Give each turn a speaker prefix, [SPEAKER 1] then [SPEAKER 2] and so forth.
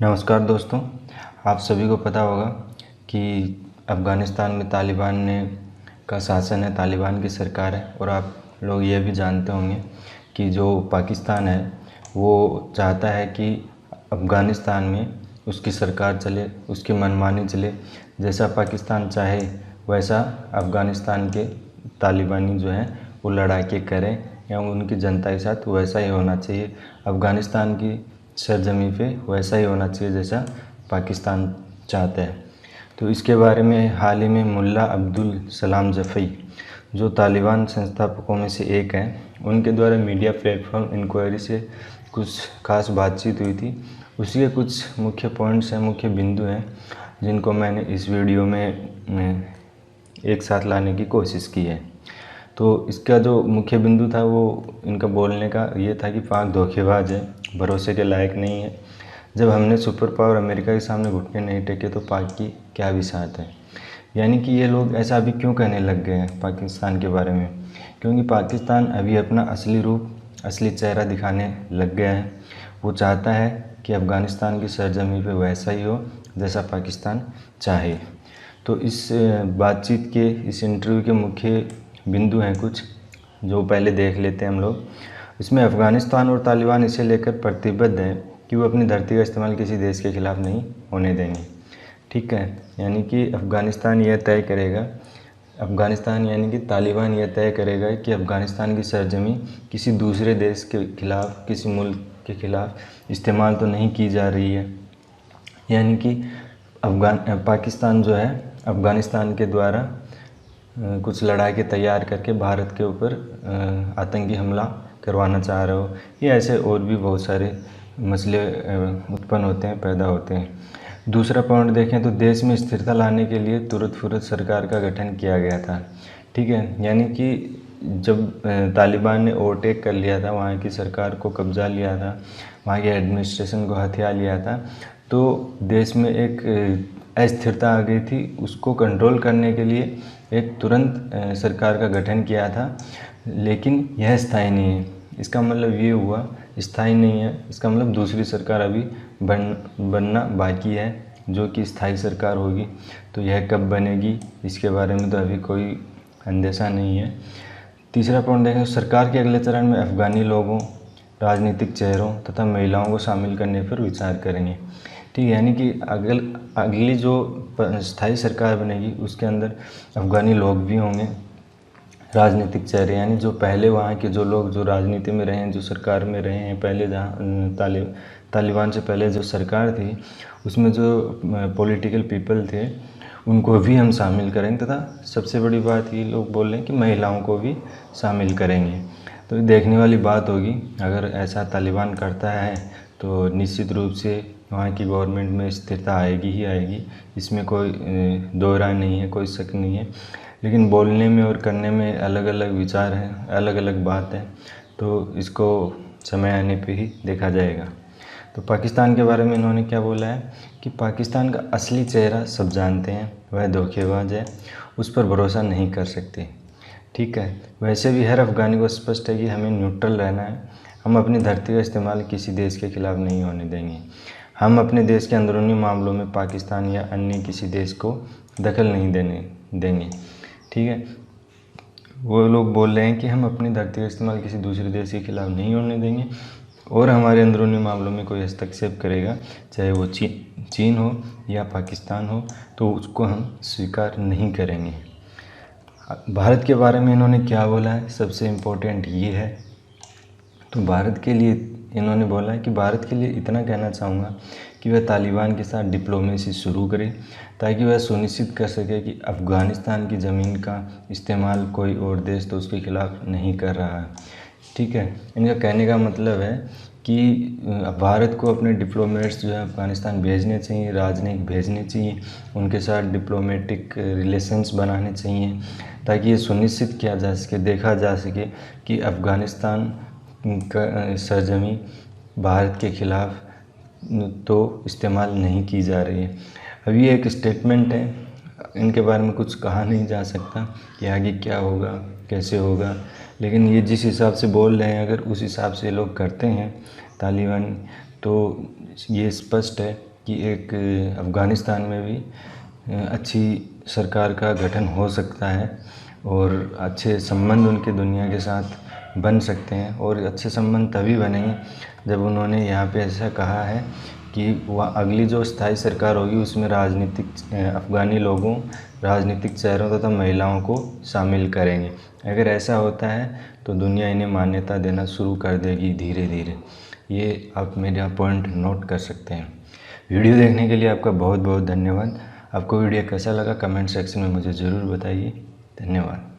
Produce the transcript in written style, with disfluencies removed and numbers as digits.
[SPEAKER 1] नमस्कार दोस्तों। आप सभी को पता होगा कि अफ़गानिस्तान में तालिबान ने का शासन है, तालिबान की सरकार है। और आप लोग ये भी जानते होंगे कि जो पाकिस्तान है वो चाहता है कि अफ़गानिस्तान में उसकी सरकार चले, उसकी मनमानी चले। जैसा पाकिस्तान चाहे वैसा अफ़गानिस्तान के तालिबानी जो हैं वो लड़ाके करें या उनकी जनता के साथ वैसा ही होना चाहिए। अफ़गानिस्तान की सरजमी पे वैसा ही होना चाहिए जैसा पाकिस्तान चाहता है। तो इसके बारे में हाल ही में मुल्ला अब्दुल सलाम जफ़ई, जो तालिबान संस्थापकों में से एक हैं, उनके द्वारा मीडिया प्लेटफॉर्म इंक्वायरी से कुछ खास बातचीत हुई थी। उसी के कुछ मुख्य पॉइंट्स हैं, मुख्य बिंदु हैं, जिनको मैंने इस वीडियो में एक साथ लाने की कोशिश की है। तो इसका जो मुख्य बिंदु था वो इनका बोलने का ये था कि पाक धोखेबाज है, भरोसे के लायक नहीं है। जब हमने सुपर पावर अमेरिका के सामने घुटने नहीं टेके तो पाक की क्या बिसात है। यानी कि ये लोग ऐसा अभी क्यों कहने लग गए हैं पाकिस्तान के बारे में, क्योंकि पाकिस्तान अभी अपना असली रूप, असली चेहरा दिखाने लग गया है। वो चाहता है कि अफ़गानिस्तान की सरजमी पे वैसा ही हो जैसा पाकिस्तान चाहे। तो इस बातचीत के, इस इंटरव्यू के मुख्य बिंदु हैं कुछ, जो पहले देख लेते हैं हम लोग। इसमें अफ़गानिस्तान और तालिबान इसे लेकर प्रतिबद्ध है कि वो अपनी धरती का इस्तेमाल किसी देश के खिलाफ नहीं होने देंगे। ठीक है, यानी कि अफ़गानिस्तान यह तय करेगा, अफ़गानिस्तान यानी कि तालिबान यह तय करेगा कि अफ़गानिस्तान की सरजमी किसी दूसरे देश के खिलाफ, किसी मुल्क के खिलाफ इस्तेमाल तो नहीं की जा रही है। यानी कि पाकिस्तान जो है अफ़गानिस्तान के द्वारा कुछ लड़ाके तैयार करके भारत के ऊपर आतंकी हमला करवाना चाह रहे हो, या ऐसे और भी बहुत सारे मसले उत्पन्न होते हैं, पैदा होते हैं। दूसरा पॉइंट देखें तो देश में स्थिरता लाने के लिए तुरंत फुरत सरकार का गठन किया गया था। ठीक है, यानी कि जब तालिबान ने ओवरटेक कर लिया था, वहाँ की सरकार को कब्जा लिया था, वहाँ के एडमिनिस्ट्रेशन को हथिया लिया था, तो देश में एक अस्थिरता आ गई थी। उसको कंट्रोल करने के लिए एक तुरंत सरकार का गठन किया था, लेकिन यह स्थायी नहीं है। इसका मतलब ये हुआ स्थायी नहीं है, इसका मतलब दूसरी सरकार अभी बनना बाकी है, जो कि स्थायी सरकार होगी। तो यह कब बनेगी इसके बारे में तो अभी कोई अंदेशा नहीं है। तीसरा पॉइंट देखें तो सरकार के अगले चरण में अफ़गानी लोगों, राजनीतिक चेहरों तथा महिलाओं को शामिल करने पर विचार करेंगे। ठीक है, यानी कि अगली जो स्थायी सरकार बनेगी उसके अंदर अफ़गानी लोग भी होंगे, राजनीतिक चेहरे, यानी जो पहले वहाँ के जो लोग जो राजनीति में रहे हैं, जो सरकार में रहे हैं पहले, जहाँ तालिबान से पहले जो सरकार थी उसमें जो पॉलिटिकल पीपल थे उनको भी हम शामिल करेंगे, तथा सबसे बड़ी बात ये लोग बोल रहे हैं कि महिलाओं को भी शामिल करेंगे। तो देखने वाली बात होगी, अगर ऐसा तालिबान करता है तो निश्चित रूप से वहाँ की गवर्नमेंट में स्थिरता आएगी ही आएगी, इसमें कोई दो राय नहीं है, कोई शक नहीं है। लेकिन बोलने में और करने में अलग अलग विचार हैं, अलग अलग बात है, तो इसको समय आने पे ही देखा जाएगा। तो पाकिस्तान के बारे में इन्होंने क्या बोला है कि पाकिस्तान का असली चेहरा सब जानते हैं, वह धोखेबाज है, उस पर भरोसा नहीं कर सकते। ठीक है, वैसे भी हर अफ़गानी को स्पष्ट है कि हमें न्यूट्रल रहना है। हम अपनी धरती का इस्तेमाल किसी देश के खिलाफ नहीं होने देंगे। हम अपने देश के अंदरूनी मामलों में पाकिस्तान या अन्य किसी देश को दखल नहीं देंगे। ठीक है, वो लोग बोल रहे हैं कि हम अपनी धरती का इस्तेमाल किसी दूसरे देश के खिलाफ नहीं होने देंगे, और हमारे अंदरूनी मामलों में कोई हस्तक्षेप करेगा, चाहे वो चीन हो या पाकिस्तान हो, तो उसको हम स्वीकार नहीं करेंगे। भारत के बारे में इन्होंने क्या बोला है, सबसे इम्पोर्टेंट ये है। तो भारत के लिए इन्होंने बोला है कि भारत के लिए इतना कहना चाहूँगा कि वह तालिबान के साथ डिप्लोमेसी शुरू करे, ताकि वह सुनिश्चित कर सके कि अफ़गानिस्तान की ज़मीन का इस्तेमाल कोई और देश तो उसके खिलाफ नहीं कर रहा है। ठीक है, इनका कहने का मतलब है कि भारत को अपने डिप्लोमेट्स जो है अफ़गानिस्तान भेजने चाहिए, राजनयिक भेजने चाहिए, उनके साथ डिप्लोमेटिक रिलेशंस बनाने चाहिए, ताकि ये सुनिश्चित किया जा सके, देखा जा सके कि अफ़गानिस्तान का सरजमी भारत के खिलाफ तो इस्तेमाल नहीं की जा रही है। अभी एक स्टेटमेंट है, इनके बारे में कुछ कहा नहीं जा सकता कि आगे क्या होगा, कैसे होगा, लेकिन ये जिस हिसाब से बोल रहे हैं, अगर उस हिसाब से लोग करते हैं तालिबान, तो ये स्पष्ट है कि एक अफ़गानिस्तान में भी अच्छी सरकार का गठन हो सकता है और अच्छे संबंध उनके दुनिया के साथ बन सकते हैं। और अच्छे संबंध तभी बनेंगे जब उन्होंने यहाँ पे ऐसा कहा है कि वह अगली जो स्थायी सरकार होगी उसमें अफ़गानी लोगों, राजनीतिक चेहरों तथा महिलाओं को शामिल करेंगे। अगर ऐसा होता है तो दुनिया इन्हें मान्यता देना शुरू कर देगी धीरे धीरे। ये आप मेरा पॉइंट नोट कर सकते हैं। वीडियो देखने के लिए आपका बहुत बहुत धन्यवाद। आपको वीडियो कैसा लगा कमेंट सेक्शन में मुझे ज़रूर बताइए। धन्यवाद।